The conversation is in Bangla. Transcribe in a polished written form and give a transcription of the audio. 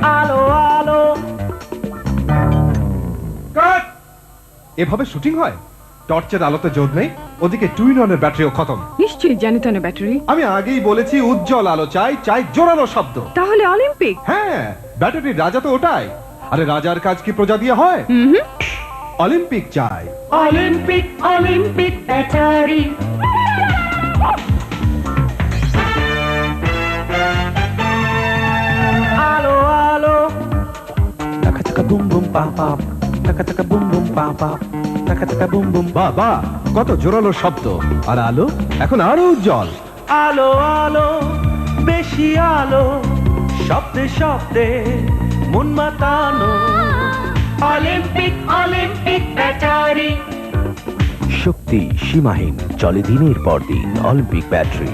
আলো আলো। কাট! এভাবে শুটিং হয়? টর্চের আলোতে জোর নেই, ওদিকে টুইননের ব্যাটারিও খতম। নিশ্চয়ই জানিতনের ব্যাটারি। আমি আগেই বলেছি উজ্জ্বল আলো চাই, চাই জোরালো শব্দ। তাহলে অলিম্পিক। হ্যাঁ, ব্যাটারির রাজা তো ওটাই। আরে রাজার কাজ কি প্রজা দিয়ে হয়? অলিম্পিক চাই। Olympic Olympic battery. আলো আলো। Taka taka boom boom pa pa. Taka taka boom boom pa pa. Taka taka boom boom. বাহ বাহ, কত জোরালো শব্দ। আর আলো এখন আরো উজ্জ্বল। আলো আলো, বেশি আলো, শব্দে শব্দে মন মাতানো। Olympic Olympic battery. শক্তি সীমাহীন, চলে দিনের পর দিন অলিম্পিক ব্যাটারি।